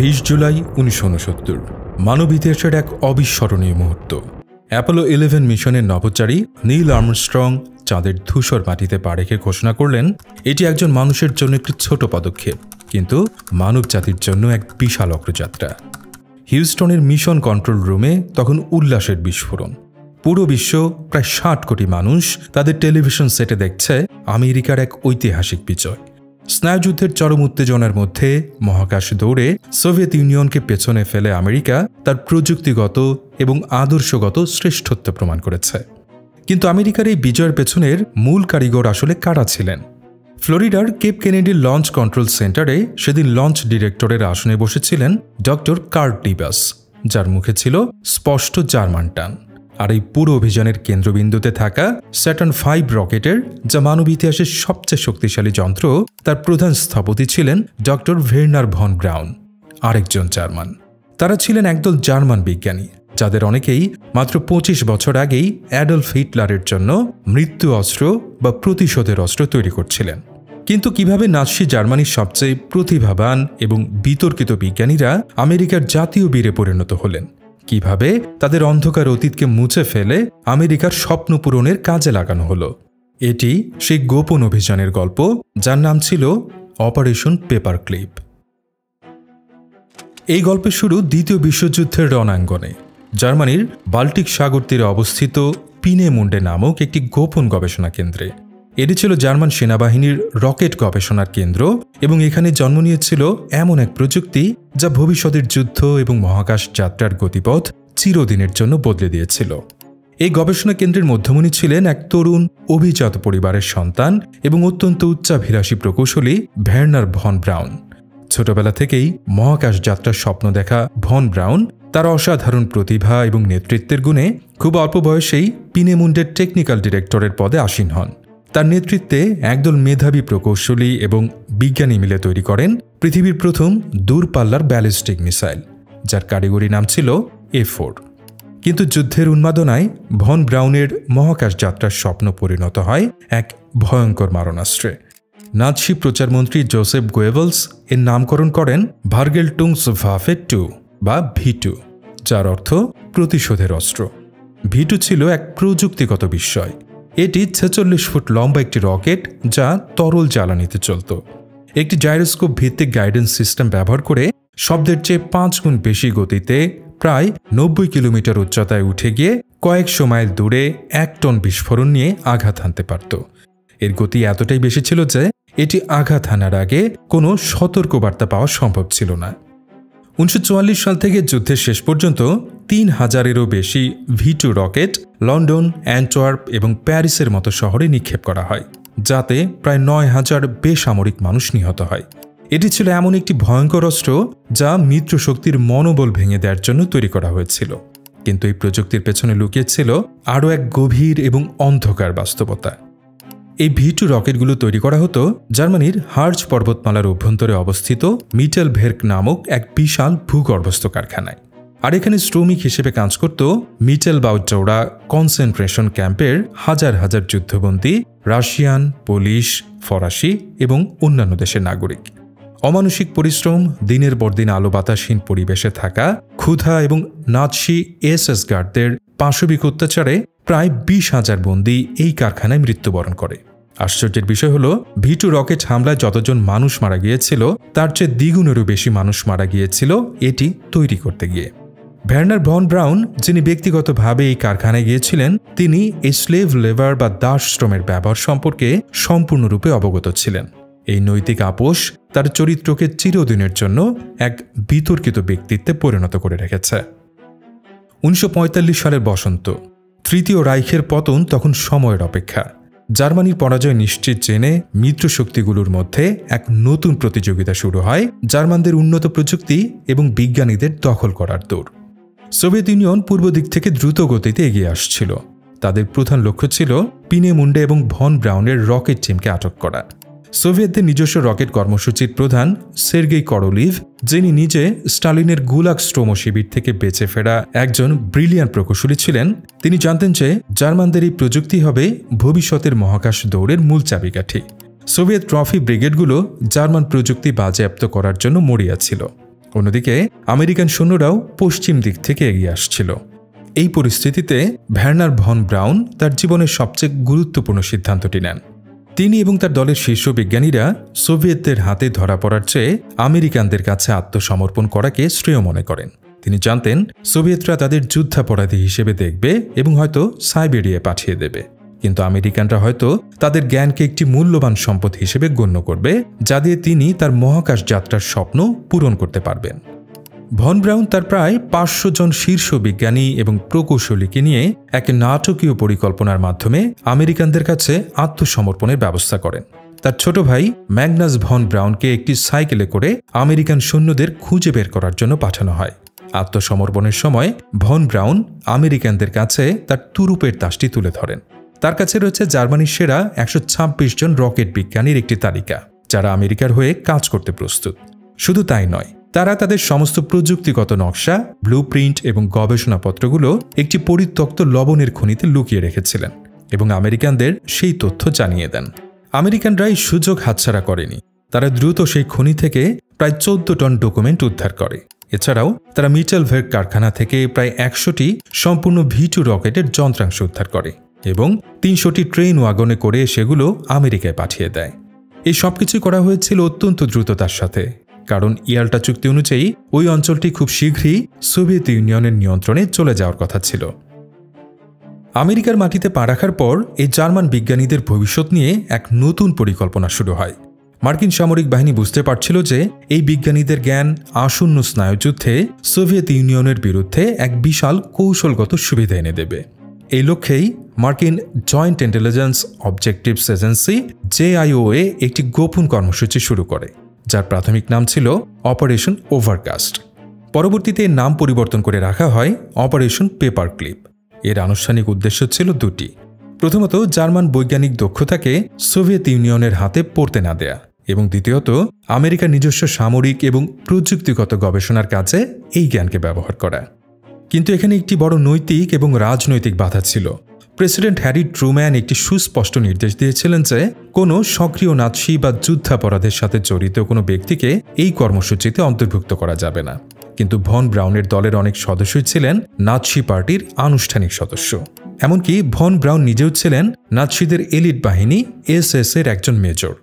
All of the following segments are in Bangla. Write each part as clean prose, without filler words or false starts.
20 জুলাই 1969 মানব ইতিহাসের এক অবিস্মরণীয় মুহূর্ত। অ্যাপোলো 11 মিশনের নভোচারী নীল আর্মস্ট্রং চাঁদের ধূসর মাটিতে পা রেখে ঘোষণা করলেন, এটি একজন মানুষের জন্য একটি ছোট পদক্ষেপ, কিন্তু মানব জাতির জন্য এক বিশাল অগ্রযাত্রা। হিউস্টনের মিশন কন্ট্রোল রুমে তখন উল্লাসের বিস্ফোরণ। পুরো বিশ্ব, প্রায় 60 কোটি মানুষ তাদের টেলিভিশন সেটে দেখছে আমেরিকার এক ঐতিহাসিক বিজয়। স্নায়ুযুদ্ধের চরম উত্তেজনার মধ্যে মহাকাশ দৌড়ে সোভিয়েত ইউনিয়নকে পেছনে ফেলে আমেরিকা তার প্রযুক্তিগত এবং আদর্শগত শ্রেষ্ঠত্ব প্রমাণ করেছে। কিন্তু আমেরিকার এই বিজয়ের পেছনের মূল কারিগর আসলে কারা ছিলেন? ফ্লোরিডার কেপ কেনেডি লঞ্চ কন্ট্রোল সেন্টারে সেদিন লঞ্চ ডিরেক্টরের আসনে বসেছিলেন ডক্টর কার্ট ডিবাস, যার মুখে ছিল স্পষ্ট জার্মান টান। আর এই পুরো অভিযানের কেন্দ্রবিন্দুতে থাকা স্যাটার্ন 5 রকেটের, যা মানব ইতিহাসের সবচেয়ে শক্তিশালী যন্ত্র, তার প্রধান স্থপতি ছিলেন ডক্টর ভের্নার ভন ব্রাউন, আরেকজন জার্মান। তারা ছিলেন একদল জার্মান বিজ্ঞানী, যাদের অনেকেই মাত্র 25 বছর আগেই অ্যাডলফ হিটলারের জন্য মৃত্যু অস্ত্র বা প্রতিশোধের অস্ত্র তৈরি করছিলেন। কিন্তু কিভাবে নাৎসি জার্মানির সবচেয়ে প্রতিভাবান এবং বিতর্কিত বিজ্ঞানীরা আমেরিকার জাতীয় বীরে পরিণত হলেন? কিভাবে তাদের অন্ধকার অতীতকে মুছে ফেলে আমেরিকার স্বপ্ন পূরণের কাজে লাগানো হলো? এটি সেই গোপন অভিযানের গল্প, যার নাম ছিল অপারেশন পেপার ক্লিপ। এই গল্পের শুরু দ্বিতীয় বিশ্বযুদ্ধের রণাঙ্গনে। জার্মানির বাল্টিক সাগর তীরে অবস্থিত পিনেমুন্ডে নামক একটি গোপন গবেষণা কেন্দ্রে। এটি ছিল জার্মান সেনাবাহিনীর রকেট গবেষণার কেন্দ্র এবং এখানে জন্ম নিয়েছিল এমন এক প্রযুক্তি যা ভবিষ্যতের যুদ্ধ এবং মহাকাশ যাত্রার গতিপথ চিরদিনের জন্য বদলে দিয়েছিল। এই গবেষণা কেন্দ্রের মধ্যমণি ছিলেন এক তরুণ অভিজাত পরিবারের সন্তান এবং অত্যন্ত উচ্চাভিলাষী প্রকৌশলী ভের্নার ভন ব্রাউন। ছোটবেলা থেকেই মহাকাশ যাত্রার স্বপ্ন দেখা ভন ব্রাউন তার অসাধারণ প্রতিভা এবং নেতৃত্বের গুণে খুব অল্প বয়সেই পিনেমুন্ডের টেকনিক্যাল ডিরেক্টরের পদে আসীন হন। তার নেতৃত্বে একদল মেধাবী প্রকৌশলী এবং বিজ্ঞানী মিলে তৈরি করেন পৃথিবীর প্রথম দূরপাল্লার ব্যালিস্টিক মিসাইল, যার কারিগরি নাম ছিল A4। কিন্তু যুদ্ধের উন্মাদনায় ভন ব্রাউনের মহাকাশ যাত্রার স্বপ্ন পরিণত হয় এক ভয়ঙ্কর মারণাস্ত্রে। নাৎসি প্রচারমন্ত্রী জোসেফ গোয়েবলস এর নামকরণ করেন ভার্গেলটুংসওয়াফে 2 বা V2, যার অর্থ প্রতিশোধের অস্ত্র। V2 ছিল এক প্রযুক্তিগত বিস্ময়। এটি 46 ফুট লম্বা একটি রকেট, যা তরল জ্বালানিতে চলত। একটি জাইরোস্কোপ ভিত্তিক গাইডেন্স সিস্টেম ব্যবহার করে শব্দের চেয়ে 5 গুণ বেশি গতিতে প্রায় 90 কিলোমিটার উচ্চতায় উঠে গিয়ে কয়েকশো মাইল দূরে 1 টন বিস্ফোরণ নিয়ে আঘাত হানতে পারত। এর গতি এতটাই বেশি ছিল যে এটি আঘাত হানার আগে কোনো সতর্কবার্তা পাওয়া সম্ভব ছিল না। 1944 সাল থেকে যুদ্ধের শেষ পর্যন্ত 3000-এরও বেশি V2 রকেট লন্ডন, অ্যান্টওয়ার্প এবং প্যারিসের মতো শহরে নিক্ষেপ করা হয়, যাতে প্রায় 9000 বেসামরিক মানুষ নিহত হয়। এটি ছিল এমন একটি ভয়ঙ্কর অস্ত্র যা মিত্রশক্তির মনোবল ভেঙে দেওয়ার জন্য তৈরি করা হয়েছিল। কিন্তু এই প্রযুক্তির পেছনে লুকিয়েছিল আরও এক গভীর এবং অন্ধকার বাস্তবতা। এই V2 রকেটগুলো তৈরি করা হতো জার্মানির হার্জ পর্বতমালার অভ্যন্তরে অবস্থিত মিটেলভের্ক নামক এক বিশাল ভূগর্ভস্থ কারখানায়। আর এখানে শ্রমিক হিসেবে কাজ করত মিটেলবাউটজোড়া কনসেন্ট্রেশন ক্যাম্পের হাজার হাজার যুদ্ধবন্দী রাশিয়ান, পোলিশ, ফরাসি এবং অন্যান্য দেশের নাগরিক। অমানসিক পরিশ্রম, দিনের পর দিন আলো বাতাসহীন পরিবেশে থাকা, ক্ষুধা এবং নাৎসি SS গার্ডদের পাশবিক অত্যাচারে প্রায় 20,000 বন্দী এই কারখানায় মৃত্যুবরণ করে। আশ্চর্যের বিষয় হল, V2 রকেট হামলায় যতজন মানুষ মারা গিয়েছিল তার চেয়ে দ্বিগুণেরও বেশি মানুষ মারা গিয়েছিল এটি তৈরি করতে গিয়ে। ভের্নার ভন ব্রাউন, যিনি ব্যক্তিগতভাবে এই কারখানায় গিয়েছিলেন, তিনি এই স্লেভ লেবার বা দাস শ্রমের ব্যবহার সম্পর্কে সম্পূর্ণরূপে অবগত ছিলেন। এই নৈতিক আপোষ তার চরিত্রকে চিরদিনের জন্য এক বিতর্কিত ব্যক্তিত্বে পরিণত করে রেখেছে। 1945 সালের বসন্ত। তৃতীয় রাইখের পতন তখন সময়ের অপেক্ষা। জার্মানির পরাজয় নিশ্চিত জেনে মিত্রশক্তিগুলোর মধ্যে এক নতুন প্রতিযোগিতা শুরু হয় জার্মানদের উন্নত প্রযুক্তি এবং বিজ্ঞানীদের দখল করার দৌড়। সোভিয়েত ইউনিয়ন পূর্ব দিক থেকে দ্রুত গতিতে এগিয়ে আসছিল। তাদের প্রধান লক্ষ্য ছিল পিনেমুন্ডে এবং ভন ব্রাউনের রকেট টিমকে আটক করা। সোভিয়েতদের নিজস্ব রকেট কর্মসূচির প্রধান সের্গেই করোলিভ, যিনি নিজে স্টালিনের গুলাগ স্ট্রোমো শিবির থেকে বেঁচে ফেরা একজন ব্রিলিয়ান্ট প্রকৌশলী ছিলেন, তিনি জানতেন যে জার্মানদের এই প্রযুক্তি হবে ভবিষ্যতের মহাকাশ দৌড়ের মূল চাবিকাঠি। সোভিয়েত ট্রফি ব্রিগেডগুলো জার্মান প্রযুক্তি বাজেয়াপ্ত করার জন্য মরিয়া ছিল। অন্যদিকে আমেরিকান সৈন্যরাও পশ্চিম দিক থেকে এগিয়ে আসছিল। এই পরিস্থিতিতে ভার্নার ভন ব্রাউন তার জীবনের সবচেয়ে গুরুত্বপূর্ণ সিদ্ধান্তটি নেন। তিনি এবং তার দলের শীর্ষ বিজ্ঞানীরা সোভিয়েতদের হাতে ধরা পড়ার চেয়ে আমেরিকানদের কাছে আত্মসমর্পণ করাকে শ্রেয় মনে করেন। তিনি জানতেন সোভিয়েতরা তাদের যুদ্ধাপরাধী হিসেবে দেখবে এবং হয়তো সাইবেরিয়ায় পাঠিয়ে দেবে, কিন্তু আমেরিকানরা হয়তো তাদের জ্ঞানকে একটি মূল্যবান সম্পদ হিসেবে গণ্য করবে, যা দিয়ে তিনি তার মহাকাশ যাত্রার স্বপ্ন পূরণ করতে পারবেন। ভন ব্রাউন তার প্রায় 500 জন শীর্ষ বিজ্ঞানী এবং প্রকৌশলীকে নিয়ে এক নাটকীয় পরিকল্পনার মাধ্যমে আমেরিকানদের কাছে আত্মসমর্পণের ব্যবস্থা করেন। তার ছোট ভাই ম্যাগনাস ভন ব্রাউনকে একটি সাইকেলে করে আমেরিকান সৈন্যদের খুঁজে বের করার জন্য পাঠানো হয়। আত্মসমর্পণের সময় ভন ব্রাউন আমেরিকানদের কাছে তার তুরুপের তাসটি তুলে ধরেন। তার কাছে রয়েছে জার্মানির সেরা 126 জন রকেট বিজ্ঞানীর একটি তালিকা, যারা আমেরিকার হয়ে কাজ করতে প্রস্তুত। শুধু তাই নয়, তারা তাদের সমস্ত প্রযুক্তিগত নকশা, ব্লুপ্রিন্ট এবং গবেষণাপত্রগুলো একটি পরিত্যক্ত লবণের খনিতে লুকিয়ে রেখেছিলেন এবং আমেরিকানদের সেই তথ্য জানিয়ে দেন। আমেরিকানরা এই সুযোগ হাতছাড়া করেনি। তারা দ্রুত সেই খনি থেকে প্রায় 14 টন ডকুমেন্ট উদ্ধার করে। এছাড়াও তারা মিটেলভার্গ কারখানা থেকে প্রায় 100টি সম্পূর্ণ V2 রকেটের যন্ত্রাংশ উদ্ধার করে এবং 300টি ট্রেন ওয়াগনে করে সেগুলো আমেরিকায় পাঠিয়ে দেয়। এই সবকিছু করা হয়েছিল অত্যন্ত দ্রুততার সাথে, কারণ ইয়াল্টা চুক্তি অনুযায়ী ওই অঞ্চলটি খুব শীঘ্রই সোভিয়েত ইউনিয়নের নিয়ন্ত্রণে চলে যাওয়ার কথা ছিল। আমেরিকার মাটিতে পা রাখার পর এই জার্মান বিজ্ঞানীদের ভবিষ্যৎ নিয়ে এক নতুন পরিকল্পনা শুরু হয়। মার্কিন সামরিক বাহিনী বুঝতে পারছিল যে এই বিজ্ঞানীদের জ্ঞান আসন্ন স্নায়ুযুদ্ধে সোভিয়েত ইউনিয়নের বিরুদ্ধে এক বিশাল কৌশলগত সুবিধা এনে দেবে। এই লক্ষ্যেই মার্কিন joint intelligence objectives agency JIOA একটি গোপন কর্মসূচি শুরু করে, যার প্রাথমিক নাম ছিল অপারেশন ওভারকাস্ট। পরবর্তীতে এর নাম পরিবর্তন করে রাখা হয় অপারেশন পেপার ক্লিপ। এর আনুষ্ঠানিক উদ্দেশ্য ছিল দুটি। প্রথমত, জার্মান বৈজ্ঞানিক দক্ষতাকে সোভিয়েত ইউনিয়নের হাতে পড়তে না দেয়া, এবং দ্বিতীয়ত, আমেরিকার নিজস্ব সামরিক এবং প্রযুক্তিগত গবেষণার কাজে এই জ্ঞানকে ব্যবহার করা। কিন্তু এখানে একটি বড় নৈতিক এবং রাজনৈতিক বাধা ছিল। প্রেসিডেন্ট হ্যারি ট্রুম্যান একটি সুস্পষ্ট নির্দেশ দিয়েছিলেন যে কোনো সক্রিয় নাৎসি বা যুদ্ধাপরাধের সাথে জড়িত কোনো ব্যক্তিকে এই কর্মসূচিতে অন্তর্ভুক্ত করা যাবে না। কিন্তু ভন ব্রাউনের দলের অনেক সদস্যই ছিলেন নাৎসি পার্টির আনুষ্ঠানিক সদস্য। এমনকি ভন ব্রাউন নিজেও ছিলেন নাৎসিদের এলিট বাহিনী SS এর একজন মেজর।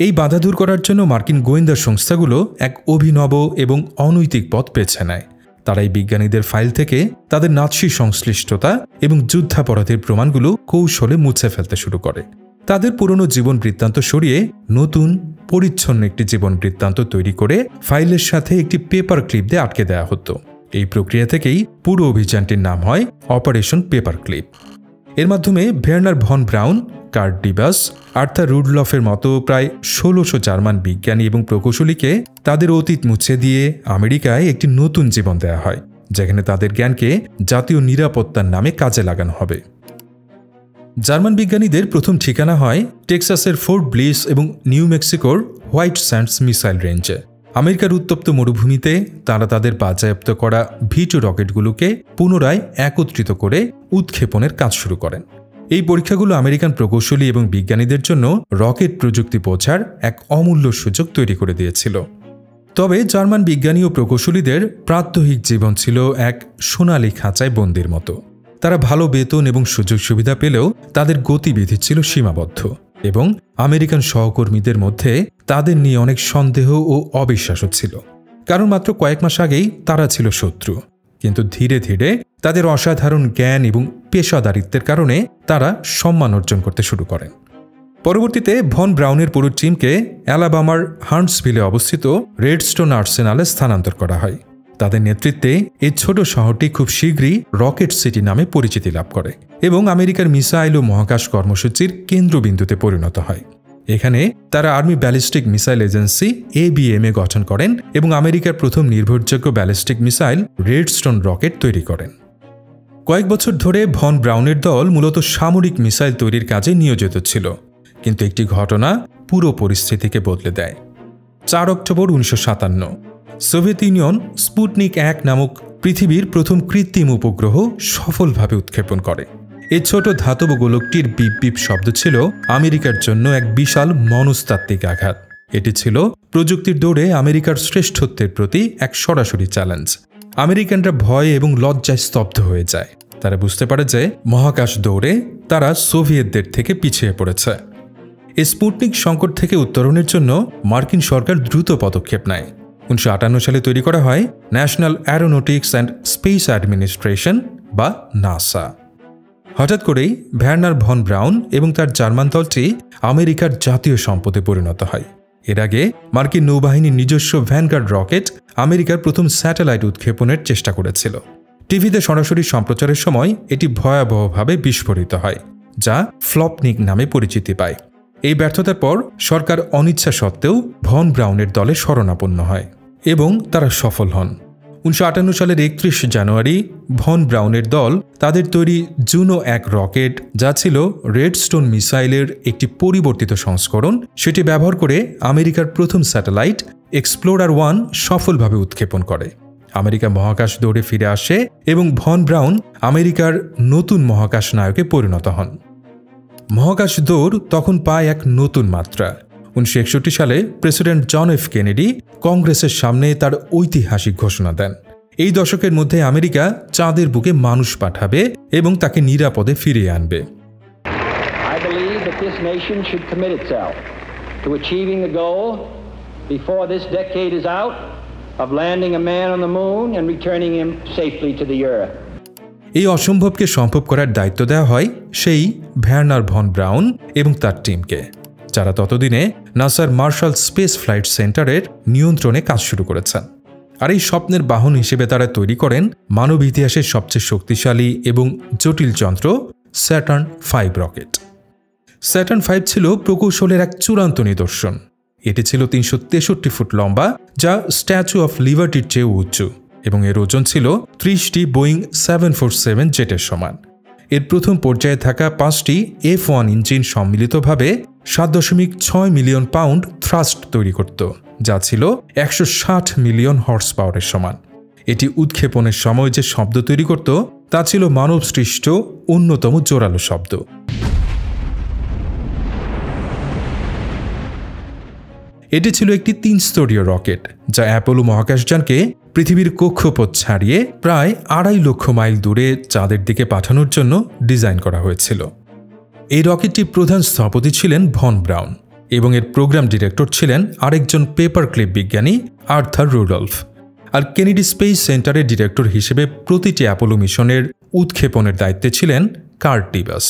এই বাধা দূর করার জন্য মার্কিন গোয়েন্দা সংস্থাগুলো এক অভিনব এবং অনৈতিক পথ বেছে নেয়। তারা এই বিজ্ঞানীদের ফাইল থেকে তাদের নাৎসি সংশ্লিষ্টতা এবং যুদ্ধাপরাধের প্রমাণগুলো কৌশলে মুছে ফেলতে শুরু করে। তাদের পুরনো জীবন বৃত্তান্ত সরিয়ে নতুন পরিচ্ছন্ন একটি জীবন বৃত্তান্ত তৈরি করে ফাইলের সাথে একটি পেপার ক্লিপ দিয়ে আটকে দেওয়া হতো। এই প্রক্রিয়া থেকেই পুরো অভিযানটির নাম হয় অপারেশন পেপার ক্লিপ। এর মাধ্যমে Wernher von Braun, Kurt Debus, Arthur রুডলফের মতো প্রায় 1600 জার্মান বিজ্ঞানী এবং প্রকৌশলীকে তাদের অতীত মুছে দিয়ে আমেরিকায় একটি নতুন জীবন দেওয়া হয়, যেখানে তাদের জ্ঞানকে জাতীয় নিরাপত্তার নামে কাজে লাগানো হবে। জার্মান বিজ্ঞানীদের প্রথম ঠিকানা হয় টেক্সাসের ফোর্ট ব্লিস এবং নিউ মেক্সিকোর হোয়াইট স্যান্ডস মিসাইল রেঞ্জে। আমেরিকার উত্তপ্ত মরুভূমিতে তারা তাদের বাজেয়াপ্ত করা V2 রকেটগুলোকে পুনরায় একত্রিত করে উৎক্ষেপণের কাজ শুরু করেন। এই পরীক্ষাগুলো আমেরিকান প্রকৌশলী এবং বিজ্ঞানীদের জন্য রকেট প্রযুক্তি বোঝার এক অমূল্য সুযোগ তৈরি করে দিয়েছিল। তবে জার্মান বিজ্ঞানী ও প্রকৌশলীদের প্রাত্যহিক জীবন ছিল এক সোনালী খাঁচায় বন্দির মতো। তারা ভালো বেতন এবং সুযোগ সুবিধা পেলেও তাদের গতিবিধি ছিল সীমাবদ্ধ, এবং আমেরিকান সহকর্মীদের মধ্যে তাদের নিয়ে অনেক সন্দেহ ও অবিশ্বাসও ছিল, কারণ মাত্র কয়েক মাস আগেই তারা ছিল শত্রু। কিন্তু ধীরে ধীরে তাদের অসাধারণ জ্ঞান এবং পেশাদারিত্বের কারণে তারা সম্মান অর্জন করতে শুরু করেন। পরবর্তীতে ভন ব্রাউনের পুরো টিমকে অ্যালাবামার হান্টসভিলে অবস্থিত রেডস্টোন আর্সেনালে স্থানান্তর করা হয়। তাদের নেতৃত্বে এই ছোট শহরটি খুব শীঘ্রই রকেট সিটি নামে পরিচিতি লাভ করে এবং আমেরিকার মিসাইল ও মহাকাশ কর্মসূচির কেন্দ্রবিন্দুতে পরিণত হয়। এখানে তারা army ballistic missile agency ABMA গঠন করেন এবং আমেরিকার প্রথম নির্ভরযোগ্য ব্যালিস্টিক মিসাইল রেডস্টোন রকেট তৈরি করেন। কয়েক বছর ধরে ভন ব্রাউনের দল মূলত সামরিক মিসাইল তৈরির কাজে নিয়োজিত ছিল, কিন্তু একটি ঘটনা পুরো পরিস্থিতিকে বদলে দেয়। 4 অক্টোবর 1957 সোভিয়েত ইউনিয়ন স্পুটনিক 1 নামক পৃথিবীর প্রথম কৃত্রিম উপগ্রহ সফলভাবে উৎক্ষেপণ করে। এই ছোট ধাতব গোলকটির বিপ বিপ শব্দ ছিল আমেরিকার জন্য এক বিশাল মনস্তাত্ত্বিক আঘাত। এটি ছিল প্রযুক্তির দৌড়ে আমেরিকার শ্রেষ্ঠত্বের প্রতি এক সরাসরি চ্যালেঞ্জ। আমেরিকানরা ভয় এবং লজ্জায় স্তব্ধ হয়ে যায়। তারা বুঝতে পারে যে মহাকাশ দৌড়ে তারা সোভিয়েতদের থেকে পিছিয়ে পড়েছে। এই স্পুটনিক সংকট থেকে উত্তরণের জন্য মার্কিন সরকার দ্রুত পদক্ষেপ নেয়। 1958 সালে তৈরি করা হয় national Aeronautics and space administration বা নাসা। হঠাৎ করেই ভার্নার ভন ব্রাউন এবং তার জার্মান দলটি আমেরিকার জাতীয় সম্পদে পরিণত হয়। এর আগে মার্কিন নৌবাহিনীর নিজস্ব ভ্যানগার্ড রকেট আমেরিকার প্রথম স্যাটেলাইট উৎক্ষেপণের চেষ্টা করেছিল। টিভিতে সরাসরি সম্প্রচারের সময় এটি ভয়াবহভাবে বিস্ফোরিত হয়, যা ফ্লপনিক নামে পরিচিতি পায়। এই ব্যর্থতার পর সরকার অনিচ্ছা সত্ত্বেও ভন ব্রাউনের দলে শরণাপন্ন হয় এবং তারা সফল হন। 1958 সালের 31 জানুয়ারি ভন ব্রাউনের দল তাদের তৈরি জুনো 1 রকেট, যা ছিল রেডস্টোন মিসাইলের একটি পরিবর্তিত সংস্করণ, সেটি ব্যবহার করে আমেরিকার প্রথম স্যাটেলাইট এক্সপ্লোরার 1 সফলভাবে উৎক্ষেপণ করে। আমেরিকা মহাকাশ দৌড়ে ফিরে আসে এবং ভন ব্রাউন আমেরিকার নতুন মহাকাশ নায়কে পরিণত হন। মহাকাশ দৌড় তখন পায় এক নতুন মাত্রা। 1961 সালে প্রেসিডেন্ট জন এফ কেনেডি কংগ্রেসের সামনে তার ঐতিহাসিক ঘোষণা দেন। এই দশকের মধ্যে আমেরিকা চাঁদের বুকে মানুষ পাঠাবে এবং তাকে নিরাপদে ফিরিয়ে আনবে। I believe that this nation should commit itself to achieving the goal before this decade is out of landing a man on the moon and returning him safely to the earth. এই অসম্ভবকে সম্ভব করার দায়িত্ব দেওয়া হয় সেই ভার্নার ভন ব্রাউন এবং তার টিমকে, যারা ততদিনে নাসার মার্শাল স্পেস ফ্লাইট সেন্টারের নিয়ন্ত্রণে কাজ শুরু করেছেন। আর এই স্বপ্নের বাহন হিসেবে তারা তৈরি করেন মানব ইতিহাসের সবচেয়ে শক্তিশালী এবং জটিল যন্ত্র স্যাটার্ন 5 রকেট। স্যাটার্ন 5 ছিল প্রকৌশলের এক চূড়ান্ত নিদর্শন। এটি ছিল 363 ফুট লম্বা, যা স্ট্যাচু অফ লিবার্টির চেয়েও উঁচু, এবং এর ওজন ছিল 30টি বোয়িং 747 জেটের সমান। এর প্রথম পর্যায়ে থাকা 5টি F1 ইঞ্জিন সম্মিলিতভাবে 7.6 মিলিয়ন পাউন্ড থ্রাস্ট তৈরি করত, যা ছিল 160 মিলিয়ন হর্স পাওয়ারের সমান। এটি উৎক্ষেপণের সময় যে শব্দ তৈরি করত তা ছিল মানবসৃষ্ট অন্যতম জোরালো শব্দ। এটি ছিল একটি 3-স্তরীয় রকেট, যা অ্যাপোলো মহাকাশযানকে পৃথিবীর কক্ষপথ ছাড়িয়ে প্রায় 2.5 লক্ষ মাইল দূরে চাঁদের দিকে পাঠানোর জন্য ডিজাইন করা হয়েছিল। এই রকেটটির প্রধান স্থপতি ছিলেন ভন ব্রাউন এবং এর প্রোগ্রাম ডিরেক্টর ছিলেন আরেকজন পেপার ক্লিপ বিজ্ঞানী আর্থার রুডলফ। আর কেনেডি স্পেস সেন্টারের ডিরেক্টর হিসেবে প্রতিটি অ্যাপোলো মিশনের উৎক্ষেপণের দায়িত্বে ছিলেন কার্ট ডিবাস।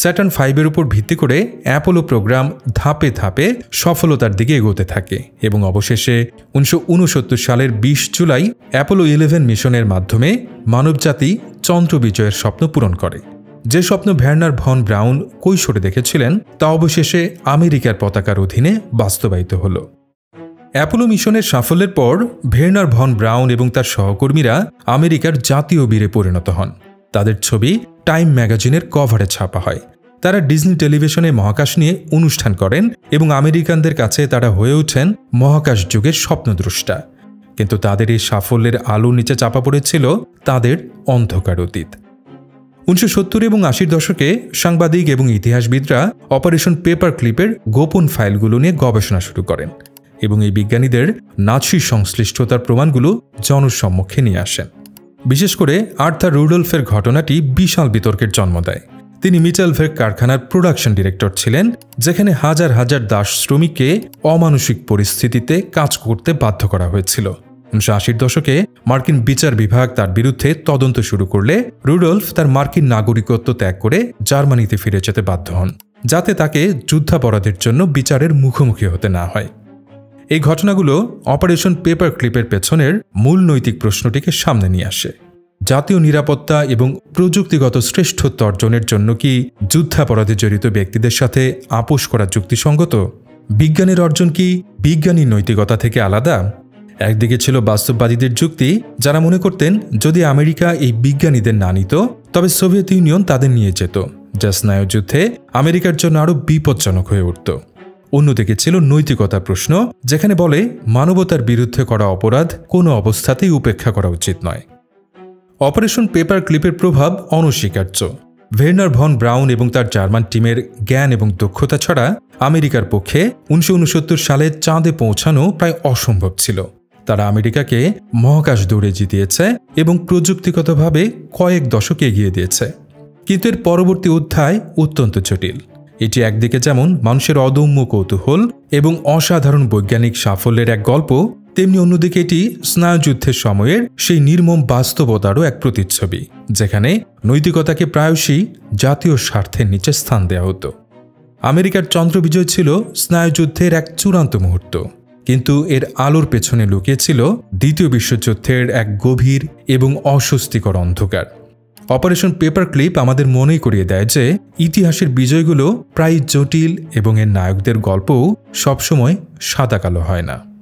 স্যাটার্ন 5-এর উপর ভিত্তি করে অ্যাপোলো প্রোগ্রাম ধাপে ধাপে সফলতার দিকে এগোতে থাকে এবং অবশেষে 1969 সালের 20 জুলাই অ্যাপোলো 11 মিশনের মাধ্যমে মানবজাতি চন্দ্র বিজয়ের স্বপ্ন পূরণ করে। যে স্বপ্ন ভার্নার ভন ব্রাউন কৈশোরে দেখেছিলেন তা অবশেষে আমেরিকার পতাকার অধীনে বাস্তবায়িত হল। অ্যাপোলো মিশনের সাফল্যের পর ভার্নার ভন ব্রাউন এবং তার সহকর্মীরা আমেরিকার জাতীয় বীরে পরিণত হন। তাদের ছবি টাইম ম্যাগাজিনের কভারে ছাপা হয়। তারা ডিজনি টেলিভিশনে মহাকাশ নিয়ে অনুষ্ঠান করেন এবং আমেরিকানদের কাছে তারা হয়ে ওঠেন মহাকাশ যুগের স্বপ্নদ্রষ্টা। কিন্তু তাদের এই সাফল্যের আলোর নিচে চাপা পড়েছিল তাদের অন্ধকার অতীত। 1970 এবং 80-র দশকে সাংবাদিক এবং ইতিহাসবিদরা অপারেশন পেপার ক্লিপের গোপন ফাইলগুলো নিয়ে গবেষণা শুরু করেন এবং এই বিজ্ঞানীদের নাৎসি সংশ্লিষ্টতার প্রমাণগুলো জনসম্মুখে নিয়ে আসেন। বিশেষ করে আর্থার রুডলফের ঘটনাটি বিশাল বিতর্কের জন্ম দেয়। তিনি মিটেলভের কারখানার প্রোডাকশন ডিরেক্টর ছিলেন, যেখানে হাজার হাজার দাস শ্রমিককে অমানসিক পরিস্থিতিতে কাজ করতে বাধ্য করা হয়েছিল। 1980-র দশকে মার্কিন বিচার বিভাগ তার বিরুদ্ধে তদন্ত শুরু করলে রুডলফ তার মার্কিন নাগরিকত্ব ত্যাগ করে জার্মানিতে ফিরে যেতে বাধ্য হন, যাতে তাকে যুদ্ধাপরাধের জন্য বিচারের মুখোমুখি হতে না হয়। এই ঘটনাগুলো অপারেশন পেপার ক্লিপের পেছনের মূল নৈতিক প্রশ্নটিকে সামনে নিয়ে আসে। জাতীয় নিরাপত্তা এবং প্রযুক্তিগত শ্রেষ্ঠত্ব অর্জনের জন্য কি যুদ্ধাপরাধে জড়িত ব্যক্তিদের সাথে আপোষ করা যুক্তিসঙ্গত? বিজ্ঞানের অর্জন কি বিজ্ঞানীর নৈতিকতা থেকে আলাদা? একদিকে ছিল বাস্তববাদীদের যুক্তি, যারা মনে করতেন যদি আমেরিকা এই বিজ্ঞানীদের না নিত তবে সোভিয়েত ইউনিয়ন তাদের নিয়ে যেত, যা স্নায়ুযুদ্ধে আমেরিকার জন্য আরও বিপজ্জনক হয়ে উঠত। অন্যদিকে ছিল নৈতিকতার প্রশ্ন, যেখানে বলে মানবতার বিরুদ্ধে করা অপরাধ কোনো অবস্থাতেই উপেক্ষা করা উচিত নয়। অপারেশন পেপার ক্লিপের প্রভাব অনস্বীকার্য। ভের্নার ভন ব্রাউন এবং তার জার্মান টিমের জ্ঞান এবং দক্ষতা ছাড়া আমেরিকার পক্ষে 1969 সালে চাঁদে পৌঁছানো প্রায় অসম্ভব ছিল। তারা আমেরিকাকে মহাকাশ দৌড়ে জিতিয়েছে এবং প্রযুক্তিগতভাবে কয়েক দশক এগিয়ে দিয়েছে। কিন্তু এর পরবর্তী অধ্যায় অত্যন্ত জটিল। এটি একদিকে যেমন মানুষের অদম্য কৌতূহল এবং অসাধারণ বৈজ্ঞানিক সাফল্যের এক গল্প, তেমনি অন্যদিকে এটি স্নায়ুযুদ্ধের সময়ের সেই নির্মম বাস্তবতারও এক প্রতিচ্ছবি, যেখানে নৈতিকতাকে প্রায়শই জাতীয় স্বার্থের নিচে স্থান দেওয়া হতো। আমেরিকার চন্দ্রবিজয় ছিল স্নায়ুযুদ্ধের এক চূড়ান্ত মুহূর্ত, কিন্তু এর আলোর পেছনে লুকিয়েছিল দ্বিতীয় বিশ্বযুদ্ধের এক গভীর এবং অস্বস্তিকর অন্ধকার। অপারেশন পেপার ক্লিপ আমাদের মনেই করিয়ে দেয় যে ইতিহাসের বিজয়গুলো প্রায় জটিল এবং এর নায়কদের গল্পও সবসময় সাদা কালো হয় না।